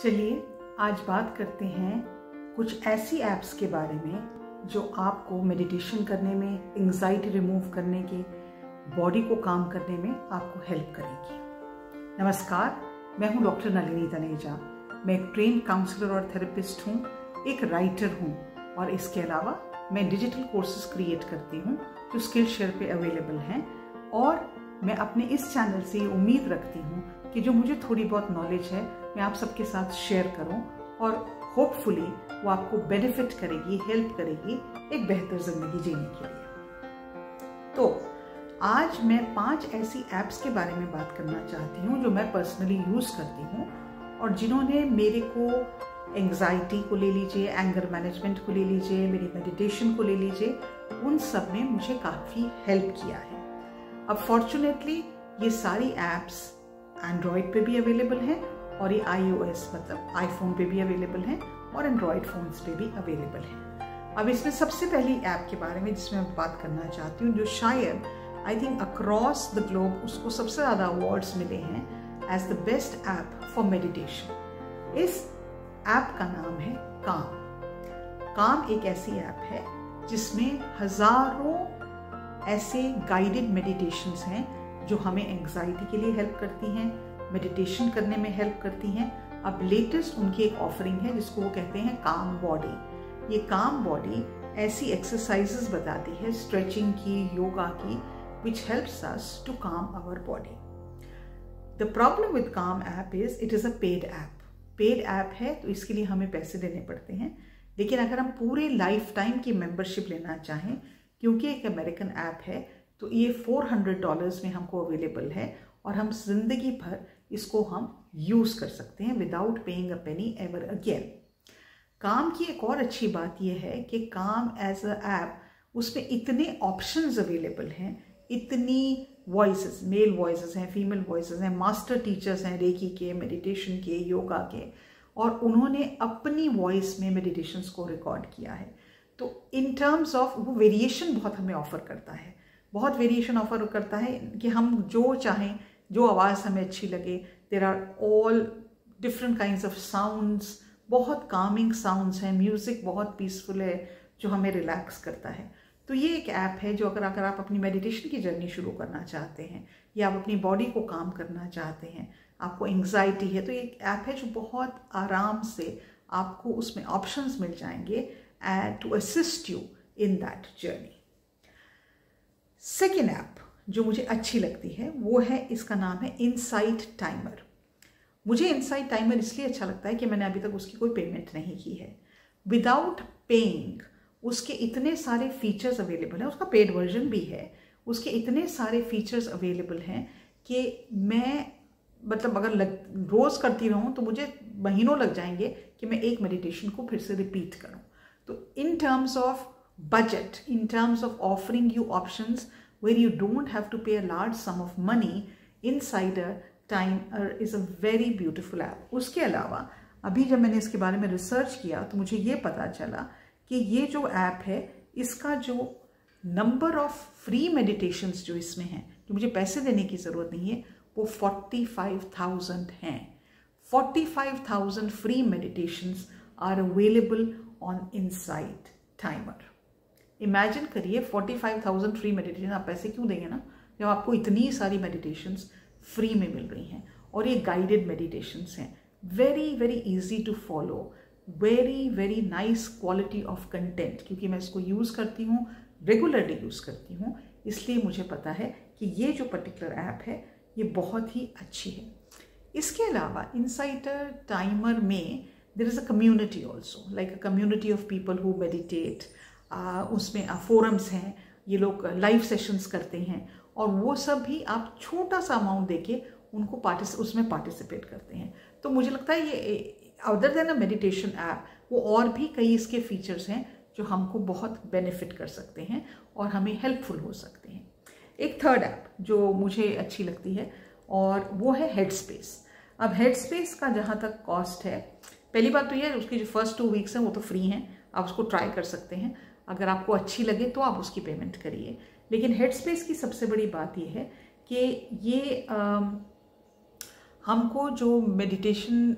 चलिए आज बात करते हैं कुछ ऐसी ऐप्स के बारे में जो आपको मेडिटेशन करने में, एंजाइटी रिमूव करने के, बॉडी को काम करने में आपको हेल्प करेगी। नमस्कार, मैं हूं डॉक्टर नलिनी तनेजा। मैं एक ट्रेन्ड काउंसलर और थेरेपिस्ट हूं, एक राइटर हूं और इसके अलावा मैं डिजिटल कोर्सेज क्रिएट करती हूं जो स्किलशेयर पे अवेलेबल हैं। और मैं अपने इस चैनल से उम्मीद रखती हूं कि जो मुझे थोड़ी बहुत नॉलेज है मैं आप सबके साथ शेयर करूं और होपफुली वो आपको बेनिफिट करेगी, हेल्प करेगी एक बेहतर जिंदगी जीने के लिए। तो आज मैं 5 ऐसी ऐप्स के बारे में बात करना चाहती हूँ जो मैं पर्सनली यूज करती हूँ और जिन्होंने मेरे को एंजाइटी को ले लीजिए, एंगर मैनेजमेंट को ले लीजिए, मेरी मेडिटेशन को ले लीजिए, उन सब में मुझे काफ़ी हेल्प किया है। अब फॉर्चुनेटली ये सारी ऐप्स एंड्रॉयड पे भी अवेलेबल हैं और ये iOS मतलब आईफोन पे भी अवेलेबल हैं और एंड्रॉयड फोन्स पे भी अवेलेबल हैं। अब इसमें सबसे पहली ऐप के बारे में जिसमें मैं बात करना चाहती हूँ, जो शायद I think across the globe उसको सबसे ज़्यादा अवार्ड्स मिले हैं as the best app for meditation. इस ऐप का नाम है काम एक ऐसी ऐप है जिसमें हजारों ऐसे गाइडेड मेडिटेशंस हैं जो हमें एंजाइटी के लिए हेल्प करती हैं, मेडिटेशन करने में हेल्प करती हैं। अब लेटेस्ट उनकी एक ऑफरिंग है जिसको वो कहते हैं काम बॉडी। ये काम बॉडी ऐसी एक्सरसाइजेस बताती है, स्ट्रेचिंग की, योगा की, which helps us to calm our body. The problem with Calm app is it is a paid app. Paid app है तो इसके लिए हमें पैसे देने पड़ते हैं, लेकिन अगर हम पूरे लाइफ टाइम की मेंबरशिप लेना चाहें, क्योंकि एक अमेरिकन ऐप है, तो ये $400 में हमको अवेलेबल है और हम जिंदगी भर इसको हम यूज़ कर सकते हैं विदाउट पेइंग अ पेनी एवर अगेन। काम की एक और अच्छी बात यह है कि काम एज अ ऐप, उसमें इतने ऑप्शंस अवेलेबल हैं, इतनी वॉइसेस, मेल वॉइसेस हैं, फीमेल वॉइसेस हैं, मास्टर टीचर्स हैं रेकी के, मेडिटेशन के, योगा के, और उन्होंने अपनी वॉइस में मेडिटेशंस को रिकॉर्ड किया है। तो इन टर्म्स ऑफ वो वेरिएशन बहुत हमें ऑफर करता है, बहुत वेरिएशन ऑफर करता है कि हम जो चाहें, जो आवाज़ हमें अच्छी लगे। There are all different kinds of sounds, बहुत कामिंग साउंड्स हैं, म्यूज़िक बहुत पीसफुल है जो हमें रिलैक्स करता है। तो ये एक ऐप है जो अगर आप अपनी मेडिटेशन की जर्नी शुरू करना चाहते हैं या आप अपनी बॉडी को काम करना चाहते हैं, आपको एंग्जाइटी है, तो ये एक ऐप है जो बहुत आराम से आपको उसमें ऑप्शंस मिल जाएंगे to assist you in that journey. Second app जो मुझे अच्छी लगती है वो है, इसका नाम है इनसाइट टाइमर। मुझे इनसाइट टाइमर इसलिए अच्छा लगता है कि मैंने अभी तक उसकी कोई पेमेंट नहीं की है। विदाउट पेइंग उसके इतने सारे फीचर्स अवेलेबल हैं, उसका पेड वर्जन भी है, उसके इतने सारे फीचर्स अवेलेबल हैं कि मैं मतलब अगर रोज़ करती रहूँ तो मुझे महीनों लग जाएंगे कि मैं एक मेडिटेशन को फिर से रिपीट करूँ। तो इन terms of budget, in terms of offering you options where you don't have to pay a large sum of money, Insider Timer is a very beautiful app. उसके अलावा अभी जब मैंने इसके बारे में रिसर्च किया तो मुझे ये पता चला कि ये जो ऐप है, इसका जो नंबर ऑफ फ्री मेडिटेशंस जो इसमें हैं, जो मुझे पैसे देने की ज़रूरत नहीं है, वो 45,000 हैं। 45,000 free meditations are available on Insight Timer. Imagine करिए 45,000 फ्री मेडिटेशन, आप पैसे क्यों देंगे ना जब आपको इतनी सारी मेडिटेशंस फ्री में मिल रही हैं। और ये गाइडेड मेडिटेशंस हैं, very very easy to follow, very very nice quality of content. क्योंकि मैं इसको यूज़ करती हूँ, रेगुलरली यूज़ करती हूँ, इसलिए मुझे पता है कि ये जो पर्टिकुलर ऐप है ये बहुत ही अच्छी है। इसके अलावा इनसाइटर टाइमर में there is a community also, like a community of people who meditate. उसमें फोरम्स हैं, ये लोग लाइव सेशंस करते हैं और वो सब भी आप छोटा सा अमाउंट देके उनको उसमें पार्टिसिपेट करते हैं। तो मुझे लगता है ये other than a meditation app, वो और भी कई इसके फीचर्स हैं जो हमको बहुत बेनिफिट कर सकते हैं और हमें हेल्पफुल हो सकते हैं। एक थर्ड ऐप जो मुझे अच्छी लगती है और वो है हेडस्पेस। अब हेडस्पेस का जहाँ तक कॉस्ट है, पहली बात तो ये है उसकी जो फर्स्ट 2 वीक्स हैं वो तो फ्री हैं, आप उसको ट्राई कर सकते हैं। अगर आपको अच्छी लगे तो आप उसकी पेमेंट करिए। लेकिन हेडस्पेस की सबसे बड़ी बात यह है कि ये हमको जो मेडिटेशन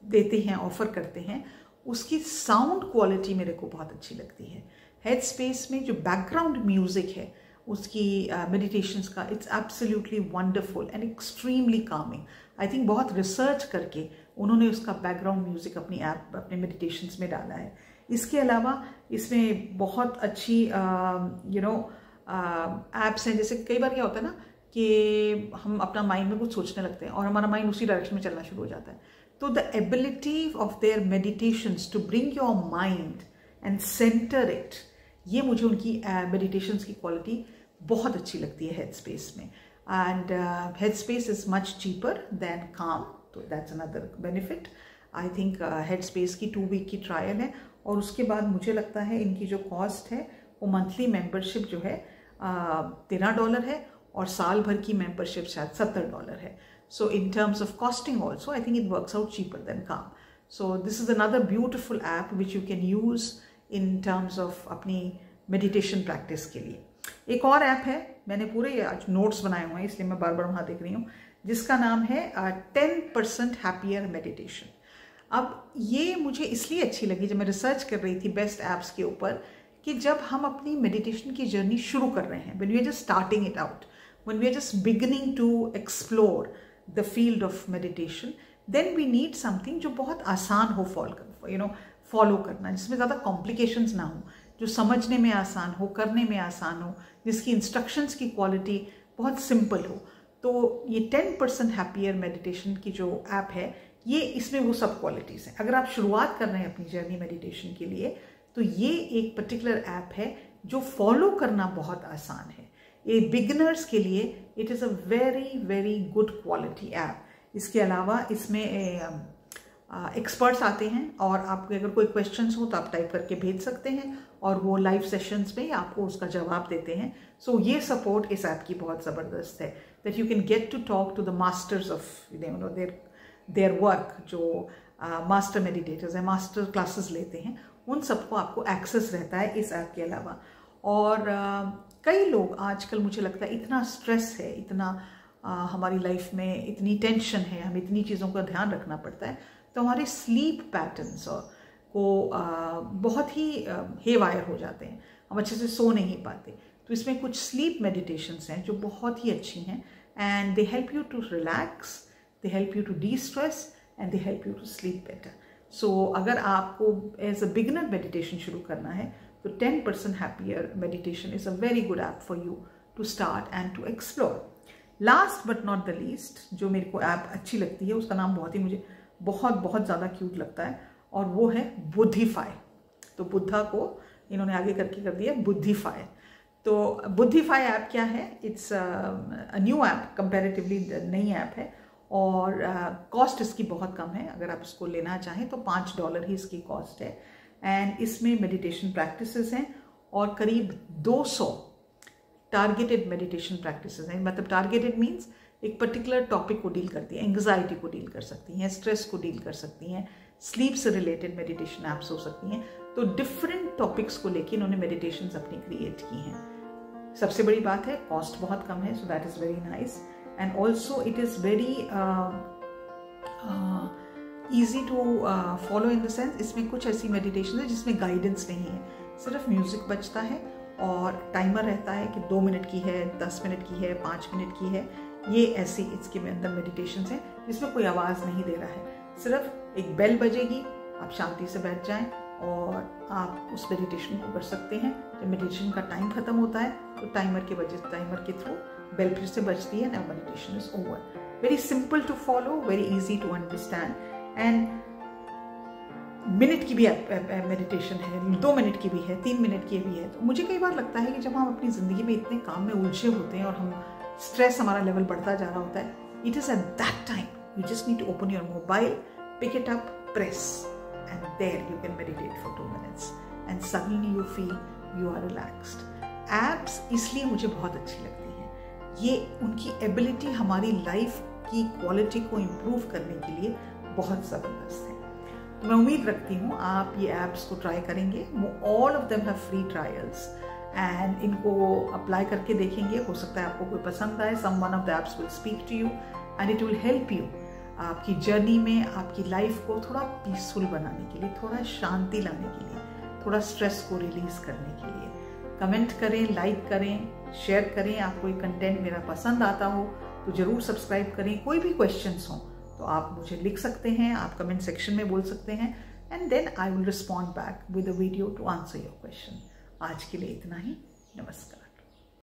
देते हैं, ऑफर करते हैं, उसकी साउंड क्वालिटी मेरे को बहुत अच्छी लगती है। हेडस्पेस में जो बैकग्राउंड म्यूजिक है उसकी मेडिटेशंस का, it's absolutely wonderful and extremely Kameng. I think बहुत रिसर्च करके उन्होंने उसका बैकग्राउंड म्यूजिक अपनी ऐप, अपने मेडिटेशंस में डाला है। इसके अलावा इसमें बहुत अच्छी ऐप्स हैं। जैसे कई बार क्या होता है ना कि हम अपना माइंड में कुछ सोचने लगते हैं और हमारा माइंड उसी डायरेक्शन में चलना शुरू हो जाता है। तो the ability of their meditations to bring your mind and center it, ये मुझे उनकी मेडिटेशंस की क्वालिटी बहुत अच्छी लगती है हेडस्पेस में। And headspace is much cheaper than काम, तो that's another benefit. I think headspace की 2 वीक की ट्रायल है और उसके बाद मुझे लगता है इनकी जो कॉस्ट है वो मंथली मेंबरशिप जो है $13 है और साल भर की मेंबरशिप शायद $70 है। So in terms of costing also I think it works out cheaper than Calm. So this is another beautiful app which you can use in terms of अपनी मेडिटेशन प्रैक्टिस के लिए। एक और ऐप है, मैंने पूरे आज नोट्स बनाए हुए हैं इसलिए मैं बार बार वहाँ देख रही हूँ, जिसका नाम है 10% हैप्पियर मेडिटेशन। अब ये मुझे इसलिए अच्छी लगी जब मैं रिसर्च कर रही थी बेस्ट ऐप्स के ऊपर, कि जब हम अपनी मेडिटेशन की जर्नी शुरू कर रहे हैं, when we are just starting it out, when we are just beginning to explore the field of meditation, then we need something जो बहुत आसान हो फॉलो करना, जिसमें ज़्यादा कॉम्प्लिकेशंस ना हो, जो समझने में आसान हो, करने में आसान हो, जिसकी इंस्ट्रक्शंस की क्वालिटी बहुत सिंपल हो। तो ये 10% हैप्पियर मेडिटेशन की जो ऐप है, ये इसमें वो सब क्वालिटीज़ हैं। अगर आप शुरुआत कर रहे हैं अपनी जर्नी मेडिटेशन के लिए, तो ये एक पर्टिकुलर ऐप है जो फॉलो करना बहुत आसान है। ये बिगिनर्स के लिए it is a very very good quality app. इसके अलावा इसमें एक्सपर्ट्स आते हैं और आपके अगर कोई क्वेश्चंस हो तो आप टाइप करके भेज सकते हैं और वो लाइव सेशंस में आपको उसका जवाब देते हैं। सो ये सपोर्ट इस ऐप की बहुत ज़बरदस्त है, that you can get to talk to the masters of their work. जो मास्टर मेडिटेटर्स हैं, मास्टर क्लासेस लेते हैं, उन सबको आपको एक्सेस रहता है इस ऐप के अलावा। और कई लोग आजकल, मुझे लगता है इतना स्ट्रेस है, इतना हमारी लाइफ में इतनी टेंशन है, हमें इतनी चीज़ों का ध्यान रखना पड़ता है, तो हमारे स्लीप पैटर्न्स को बहुत ही हेवायर हो जाते हैं, हम अच्छे से सो नहीं पाते। तो इसमें कुछ स्लीप मेडिटेशंस हैं जो बहुत ही अच्छी हैं, and they help you to relax, they help you to destress and they help you to sleep better. So अगर आपको एज अ बिगिनर मेडिटेशन शुरू करना है तो 10% Happier meditation is a very good app for you to start and to explore. Last but not the least, जो मेरे को app अच्छी लगती है, उसका नाम बहुत ही मुझे बहुत ज़्यादा क्यूट लगता है, और वो है बुद्धिफाई। तो बुद्धा को इन्होंने आगे करके कर दिया बुद्धिफाई। तो बुद्धिफाई ऐप क्या है? It's a new app, comparatively नई ऐप है, और कॉस्ट इसकी बहुत कम है। अगर आप इसको लेना चाहें तो $5 ही इसकी कॉस्ट है। एंड इसमें मेडिटेशन प्रैक्टिसेस हैं और करीब 200 टारगेटेड मेडिटेशन प्रैक्टिसेस हैं। मतलब टारगेटेड मीन्स एक पर्टिकुलर टॉपिक को डील करती है, एंग्जाइटी को डील कर सकती हैं, स्ट्रेस को डील कर सकती हैं, स्लीप से रिलेटेड मेडिटेशन ऐप्स हो सकती हैं। तो डिफरेंट टॉपिक्स को लेकर इन्होंने मेडिटेशंस अपनी क्रिएट की हैं। सबसे बड़ी बात है कॉस्ट बहुत कम है, so that is very nice. And also it is very easy to follow in the sense, इसमें कुछ ऐसी मेडिटेशन है जिसमें गाइडेंस नहीं है, सिर्फ म्यूजिक बजता है और टाइमर रहता है कि 2 मिनट की है, 10 मिनट की है, 5 मिनट की है। ये ऐसी इसके अंदर मेडिटेशन है जिसमें कोई आवाज़ नहीं दे रहा है, सिर्फ एक बेल बजेगी, आप शांति से बैठ जाएं और आप उस मेडिटेशन को कर सकते हैं। जब मेडिटेशन का टाइम खत्म होता है तो टाइमर के थ्रू बेल फिर से बजती है, now meditation is over. Very simple to follow, very easy to understand, and minute की भी मेडिटेशन है, 2 मिनट की भी है, 3 मिनट की भी है। तो मुझे कई बार लगता है कि जब हम अपनी ज़िंदगी में इतने काम में उलझे होते हैं और हम स्ट्रेस, हमारा लेवल बढ़ता जा रहा होता है, it is at that time you just need to open your mobile, pick it up, press, and there you can meditate for 2 minutes and suddenly you feel you are relaxed. Apps इसलिए मुझे बहुत अच्छी लगती हैं, ये उनकी ability हमारी life की क्वालिटी को इम्प्रूव करने के लिए बहुत ज़बरदस्त है। तो मैं उम्मीद रखती हूँ आप ये ऐप्स को ट्राई करेंगे। All of them have free trials and इनको अप्लाई करके देखेंगे, हो सकता है आपको कोई पसंद आए। Some one of the apps will speak to you and it will help you आपकी जर्नी में आपकी लाइफ को थोड़ा पीसफुल बनाने के लिए, थोड़ा शांति लाने के लिए, थोड़ा स्ट्रेस को रिलीज करने के लिए। कमेंट करें, लाइक करें, शेयर करें। आपको ये कंटेंट मेरा पसंद आता हो तो ज़रूर सब्सक्राइब करें। कोई भी क्वेश्चंस हो तो आप मुझे लिख सकते हैं, आप कमेंट सेक्शन में बोल सकते हैं, and then I will respond back with a video to answer your question. आज के लिए इतना ही। नमस्कार।